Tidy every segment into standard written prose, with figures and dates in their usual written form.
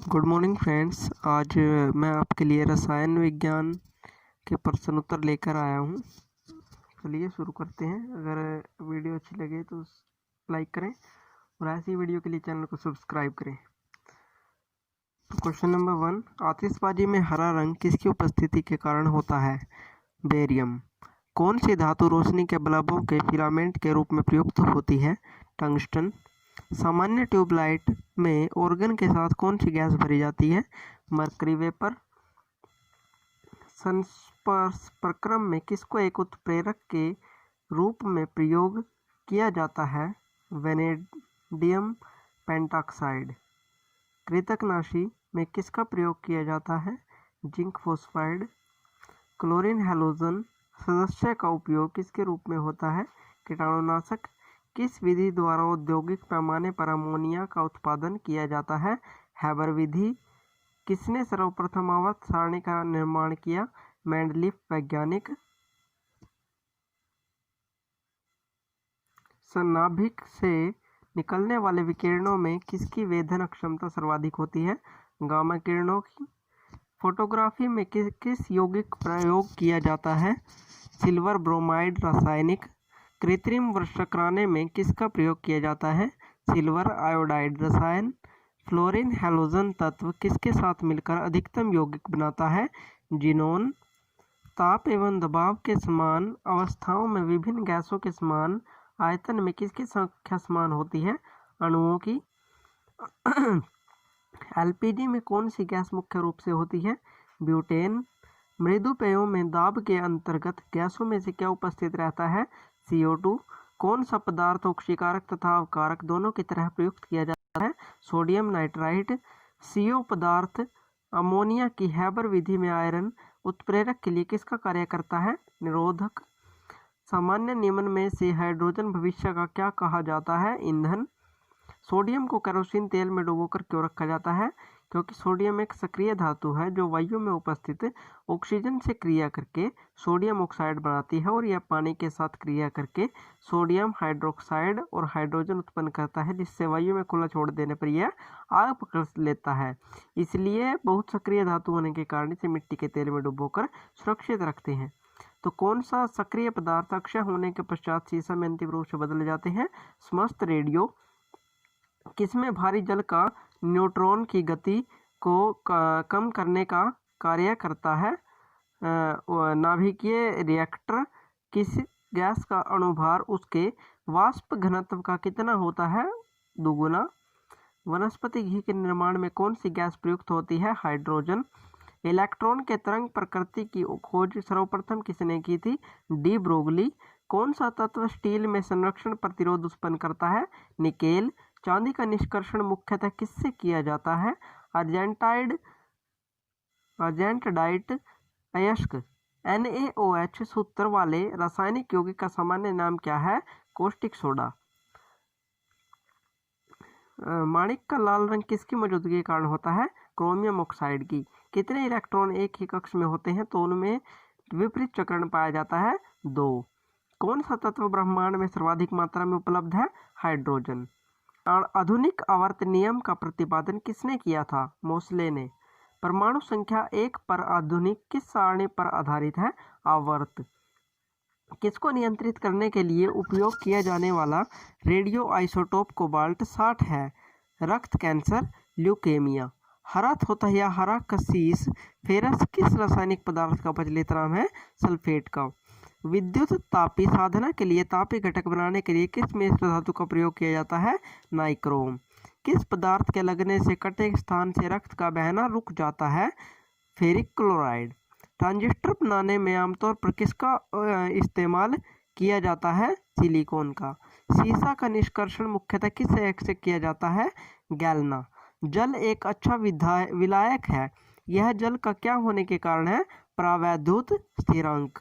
Good morning friends. आज मैं आपके लिए रसायन विज्ञान के प्रश्न उत्तर लेकर आया हूँ। चलिए शुरू करते हैं। अगर वीडियो अच्छी लगे तो लाइक करें और ऐसी वीडियो के लिए चैनल को सब्सक्राइब करें। तो क्वेश्चन नंबर 1, आतिशबाजी में हरा रंग किसकी उपस्थिति के कारण होता है? बेरियम। कौन सी धातु रोशनी के बल्बों के फिलामेंट के रूप में प्रयुक्त होती है? टंगस्टन। सामान्य ट्यूबलाइट में ऑर्गन के साथ कौन सी गैस भरी जाती है? Mercury vapour. संस्पर्श प्रक्रम में किसको एक उत्प्रेरक के रूप में प्रयोग किया जाता है? Vanadium pentoxide. कृतकनाशी में किसका प्रयोग किया जाता है? Zinc phosphide. क्लोरीन हैलोजन सदस्य का उपयोग किसके रूप में होता है? कीटाणुनाशक। किस विधि द्वारा औद्योगिक पैमाने पर अमोनिया का उत्पादन किया जाता है? हैबर विधि। किसने सर्वप्रथम आवर्त सारणी का निर्माण किया? मेंडलीफ वैज्ञानिक। नाभिक से निकलने वाले विकिरणों में किसकी वेधन क्षमता सर्वाधिक होती है? गामा किरणों की। फोटोग्राफी में किस यौगिक प्रयोग किया जाता है? सिल्वर ब्रोमाइड रासायनिक। कृत्रिम वर्षक्राने में किसका प्रयोग किया जाता है? सिल्वर आयोडाइड रसायन। फ्लोरीन हैलोजन तत्व किसके साथ मिलकर अधिकतम यौगिक बनाता है? जिनोन। ताप एवं दबाव के समान अवस्थाओं में विभिन्न गैसों के समान आयतन में किसकी संख्या समान होती है? अणुओं की। एलपीजी में कौन सी गैस मुख्य रूप से होती है? ब्यूटेन। मृदु पेयों में दाब के अंतर्गत गैसों में से क्या उपस्थित रहता है? CO2। कौन सा पदार्थ ऑक्सीकारक तथा अवकारक दोनों की तरह प्रयुक्त किया जाता है? Sodium nitrite. CO पदार्थ अमोनिया की हैबर विधि में आयरन उत्प्रेरक के लिए किसका कार्य करता है? निरोधक। सामान्य नियमन में से हाइड्रोजन भविष्य का क्या कहा जाता है? ईंधन। सोडियम को केरोसिन तेल में डुबोकर क्यों रखा जाता है? क्योंकि सोडियम एक सक्रिय धातु है जो वायु में उपस्थित ऑक्सीजन से क्रिया करके सोडियम ऑक्साइड बनाती है और यह पानी के साथ क्रिया करके सोडियम हाइड्रोक्साइड और हाइड्रोजन उत्पन्न करता है, जिससे वायु में खुला छोड़ देने पर यह आग पकड़ लेता है। इसलिए बहुत सक्रिय धातु होने के कारण इसे मिट्टी के तेल में डुबोकर सुरक्षित रखते हैं। तो कौन सा सक्रिय पदार्थ अक्षय होने के पश्चात सीसा में अंतिम रूप से बदल जाते हैं? समस्त रेडियो। किसमें भारी जल का न्यूट्रॉन की गति को कम करने का कार्य करता है? नाभिकीय रिएक्टर। किस गैस का अणुभार उसके वाष्प घनत्व का कितना होता है? दुगुना। वनस्पति घी के निर्माण में कौन सी गैस प्रयुक्त होती है? हाइड्रोजन। इलेक्ट्रॉन के तरंग प्रकृति की खोज सर्वप्रथम किसने की थी? De Broglie. कौन सा तत्व स्टील में संरक्षण प्रतिरोध उत्पन्न करता है? निकेल। चांदी का निष्कर्षण मुख्यतः किससे किया जाता है? अर्जेंटाइट अयस्क। NaOH सूत्र वाले रासायनिक यौगिक का सामान्य नाम क्या है? Caustic soda. माणिक का लाल रंग किसकी मौजूदगी के कारण होता है? क्रोमियम ऑक्साइड की। कितने इलेक्ट्रॉन एक ही कक्ष में होते हैं तो उनमें विपरीत चक्रण पाया जाता है? 2। कौन सा तत्व ब्रह्मांड में सर्वाधिक मात्रा में उपलब्ध है? हाइड्रोजन। और आधुनिक आवर्त नियम का प्रतिपादन किसने किया था? मोसले ने। परमाणु संख्या 1 पर आधुनिक किस सारणी पर आधारित है? आवर्त। किसको नियंत्रित करने के लिए उपयोग किया जाने वाला रेडियो आइसोटोप कोबाल्ट 60 है? रक्त कैंसर, ल्यूकेमिया। हरा थोथा या हरा कसीस फेरस किस रासायनिक पदार्थ का प्रचलित नाम है? सल्फेट का। विद्युत तापी साधना के लिए तापी घटक बनाने के लिए किस मिश्र धातु का प्रयोग किया जाता है? नाइक्रोम। किस पदार्थ के लगने से कटे स्थान से रक्त का बहना रुक जाता है? Ferric chloride. ट्रांजिस्टर बनाने में आमतौर पर किसका इस्तेमाल किया जाता है? सिलिकॉन का। सीसा का निष्कर्षण मुख्यतः किस एक से किया जाता है? गैल्ना। जल एक अच्छा विलायक है। यह जल का क्या होने के कारण है? प्रावैद्युत स्थिरांक।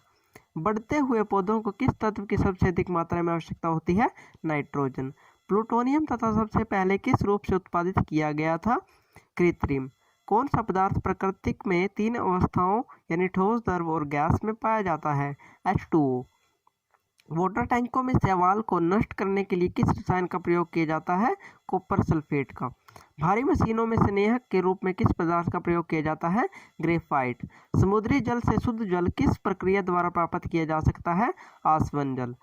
बढ़ते हुए पौधों को किस तत्व की सबसे अधिक मात्रा में आवश्यकता होती है? नाइट्रोजन। प्लूटोनियम तथा सबसे पहले किस रूप से उत्पादित किया गया था? कृत्रिम। कौन सा पदार्थ प्रकृति में 3 अवस्थाओं यानी ठोस, द्रव और गैस में पाया जाता है? H2O। वाटर टैंकों में शैवाल को नष्ट करने के लिए किस रसायन का प्रयोग किया जाता है? कॉपर सल्फेट का। भारी मशीनों में स्नेहक के रूप में किस पदार्थ का प्रयोग किया जाता है? ग्रेफाइट। समुद्री जल से शुद्ध जल किस प्रक्रिया द्वारा प्राप्त किया जा सकता है? आसवन जल।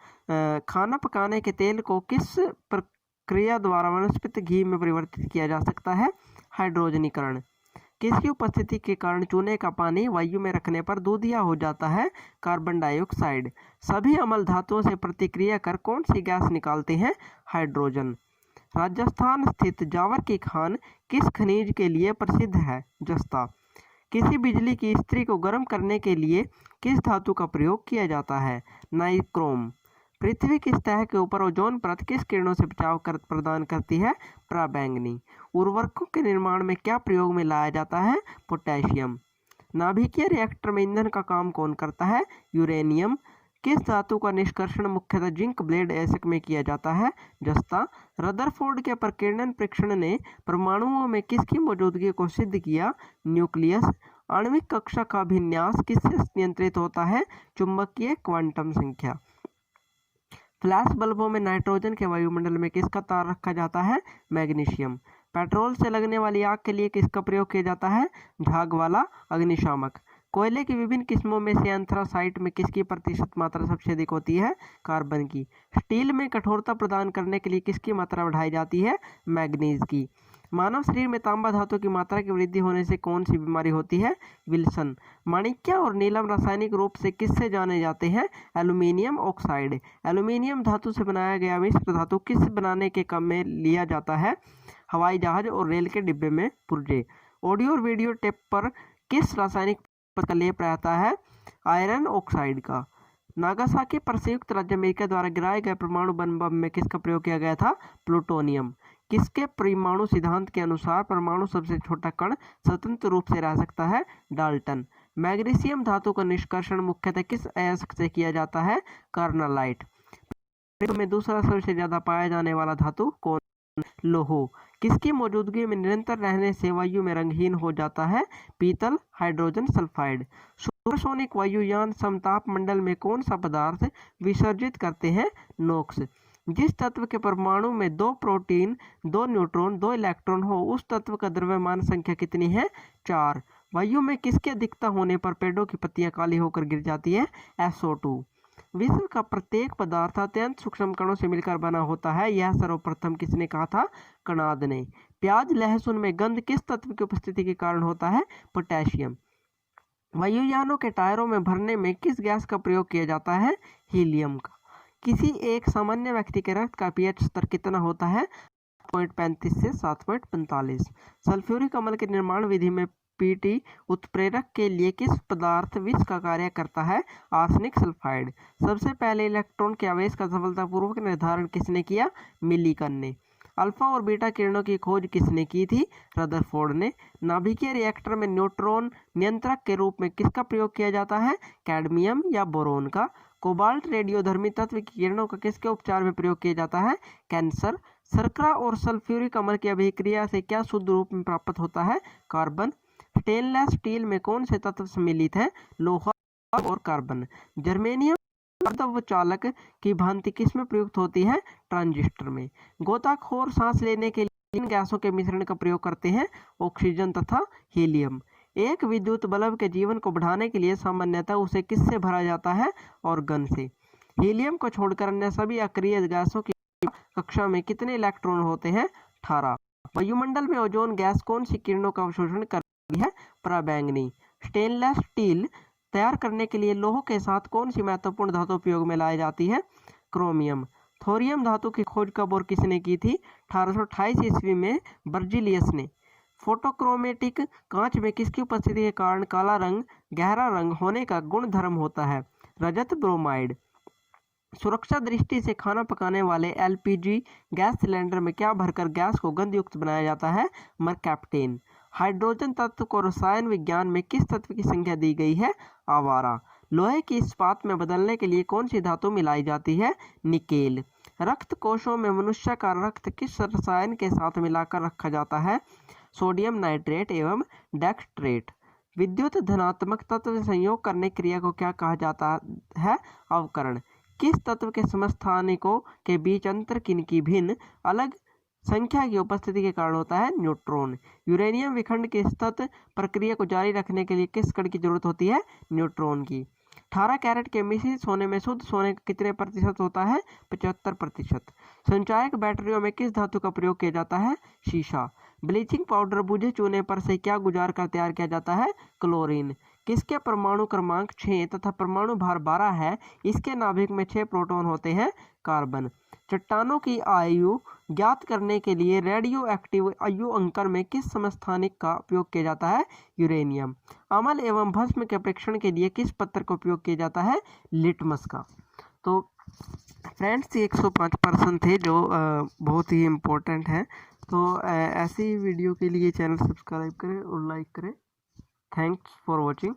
खाना पकाने के तेल को किस प्रक्रिया द्वारा वनस्पति घी में परिवर्तित किया जा सकता है? हाइड्रोजनीकरण। किसकी उपस्थिति के कारण चूने का पानी वायु में रखने पर दूधिया हो जाता है? Carbon dioxide. सभी अम्ल धातुओं से प्रतिक्रिया कर कौन सी गैस निकालते हैं? हाइड्रोजन। राजस्थान स्थित जावर की खान किस खनिज के लिए प्रसिद्ध है? जस्ता। किसी बिजली की इस्त्री को गर्म करने के लिए किस धातु का प्रयोग किया जाता है? नाइक्रोम। पृथ्वी की सतह के ऊपर ओजोन परत किस किरणों से बचाव प्रदान करती है? पराबैंगनी। उर्वरकों के निर्माण में क्या प्रयोग में लाया जाता है? पोटेशियम। नाभिकीय रिएक्टर में ईंधन का काम कौन करता है? यूरेनियम। किस धातु का निष्कर्षण मुख्यतः जिंक ब्लेड एसिड में किया जाता है? जस्ता। रदरफोर्ड के प्रकीर्णन परीक्षण ने परमाणुओं में किसकी मौजूदगी को सिद्ध किया? न्यूक्लियस। आणविक कक्षा का अभिन्यास किससे नियंत्रित होता है? चुंबकीय क्वांटम संख्या। फ्लैश बल्बों में नाइट्रोजन के वायुमंडल में किसका तार रखा जाता है? मैग्नीशियम। पेट्रोल से लगने वाली आग के लिए किसका प्रयोग किया जाता है? झाग वाला अग्निशामक। कोयले की विभिन्न किस्मों में से एंथ्रासाइट में किसकी प्रतिशत मात्रा सबसे अधिक होती है? कार्बन की। स्टील में कठोरता प्रदान करने के लिए किसकी मात्रा बढ़ाई जाती है? मैग्नीज की। मानव शरीर में तांबा धातु की मात्रा की वृद्धि होने से कौन सी बीमारी होती है? विल्सन। माणिक्य और नीलम रासायनिक रूप से किससे जाने जाते हैं? Aluminium oxide. एल्यूमिनियम धातु से बनाया गया मिश्र धातु किस बनाने के काम में लिया जाता है? हवाई जहाज और रेल के डिब्बे में पुर्जे। ऑडियो और वीडियो टेप पर किस रासायनिक का लेप रहता है? आयरन ऑक्साइड का। नागासाकी पर संयुक्त राज्य अमेरिका द्वारा गिराए गए परमाणु बम में किसका प्रयोग किया गया था? प्लूटोनियम। किसके परमाणु सिद्धांत के अनुसार परमाणु सबसे छोटा कण स्वतंत्र रूप से रह सकता है? डाल्टन। मैग्नीशियम धातु का निष्कर्षण मुख्यतः किस अयस्क से किया जाता है? कार्नालाइट। में दूसरा सबसे ज्यादा पाया जाने वाला धातु कौन? लोहो। किसकी मौजूदगी में निरंतर रहने से वायु में रंगहीन हो जाता है? पीतल। Hydrogen sulphide. सुपरसोनिक वायुयान समताप मंडल में कौन सा पदार्थ विसर्जित करते हैं? नोक्स। जिस तत्व के परमाणु में 2 प्रोटीन, 2 न्यूट्रॉन, 2 इलेक्ट्रॉन हो उस तत्व का द्रव्यमान संख्या कितनी है? 4। वायु में किसकी अधिकता होने पर पेड़ों की पत्तियां काली होकर गिर जाती है? SO2। विश्व का प्रत्येक पदार्थ अत्यंत सूक्ष्म कणों से मिलकर बना होता है, यह सर्वप्रथम किसने कहा था? कणाद ने। प्याज लहसुन में गंध किस तत्व की उपस्थिति के कारण होता है? पोटेशियम। वायुयानों के टायरों में भरने में किस गैस का प्रयोग किया जाता है? हीलियम का। किसी एक सामान्य व्यक्ति के रक्त का पीएच स्तर कितना होता है? 7.35 से 7.45। सल्फ्यूरिक अम्ल के निर्माण विधि में पीटी उत्प्रेरक के लिए किस पदार्थ विष का कार्य करता है? Arsenic sulphide. सबसे पहले इलेक्ट्रॉन के आवेश का सफलतापूर्वक निर्धारण किसने किया? मिलीकन ने। अल्फा और बीटा किरणों की खोज किसने की थी? रदरफोर्ड ने। नाभिकीय रिएक्टर में न्यूट्रॉन नियंत्रक के रूप में किसका प्रयोग किया जाता है? कैडमियम या बोरोन का। कोबाल्ट रेडियोधर्मी तत्व की किरणों का किसके उपचार में प्रयोग किया जाता है? कैंसर। शर्करा और सल्फ्यूरिक अम्ल की अभिक्रिया से क्या शुद्ध रूप में प्राप्त होता है? कार्बन। स्टेनलेस स्टील में कौन से तत्व सम्मिलित हैं? लोहा और कार्बन। जर्मेनियम अर्धचालक की भांति किस में प्रयुक्त होती है? ट्रांजिस्टर में। गोताखोर सांस लेने के लिए इन गैसों के मिश्रण का प्रयोग करते हैं? ऑक्सीजन तथा हीलियम। एक विद्युत बल्ब के जीवन को बढ़ाने के लिए सामान्यतः उसे किससे भरा जाता है? ऑर्गन से। हीलियम को छोड़कर अन्य सभी अक्रिय गैसों की कक्षा में कितने इलेक्ट्रॉन होते हैं? 18। वायुमंडल में ओजोन गैस कौन सी किरणों का अवशोषण करती है? पराबैंगनी। स्टेनलेस स्टील तैयार करने के लिए लोह के साथ कौन सी महत्वपूर्ण धातु उपयोग में लाई जाती है? क्रोमियम। थोरियम धातु की खोज कब और किसने की थी? 1828 ईस्वी में बर्जिलियस ने। फोटोक्रोमेटिक कांच में किसकी उपस्थिति के कारण काला रंग गहरा रंग होने का गुण धर्म होता है? रजत ब्रोमाइड। सुरक्षा दृष्टि से खाना पकाने वाले LPG गैस सिलेंडर में क्या भरकर गैस को गंधयुक्त बनाया जाता है? मरकैप्टेन। हाइड्रोजन तत्व को रसायन विज्ञान में किस तत्व की संख्या दी गई है? आवारा। लोहे की इस्पात में बदलने के लिए कौन सी धातु मिलाई जाती है? निकेल। रक्त कोशों में मनुष्य का रक्त किस रसायन के साथ मिलाकर रखा जाता है? सोडियम नाइट्रेट एवं डेक्स्ट्रेट। विद्युत धनात्मक तत्व से संयोग करने क्रिया को क्या कहा जाता है? अवकरण। किस तत्व के समस्थानिकों के बीच अंतर किनकी भिन्न अलग संख्या की उपस्थिति के कारण होता है न्यूट्रॉन। यूरेनियम विखंड की सतत प्रक्रिया को जारी रखने के लिए किस कण की जरूरत होती है? न्यूट्रॉन की। 18 कैरेट के मिश्रित सोने में शुद्ध सोने का कितने प्रतिशत होता है? 75%। संचायक बैटरियों में किस धातु का प्रयोग किया जाता है? शीशा। ब्लीचिंग पाउडर बुझे चूने पर से क्या गुजार कर तैयार किया जाता है? क्लोरीन। किसके परमाणु क्रमांक 6 तथा परमाणु भार 12 है? इसके नाभिक में 6 प्रोटॉन होते हैं। कार्बन। चट्टानों की आयु ज्ञात करने के लिए रेडियो एक्टिव आयु अंकन में किस समस्थानिक का उपयोग किया जाता है? यूरेनियम। अम्ल एवं भस्म के परीक्षण के लिए किस पत्थर का उपयोग किया जाता है? लिटमस का। तो फ्रेंड्स, 105 पर्सन थे जो बहुत ही इम्पोर्टेंट है। तो ऐसी वीडियो के लिए चैनल सब्सक्राइब करें और लाइक करें। Thanks for watching.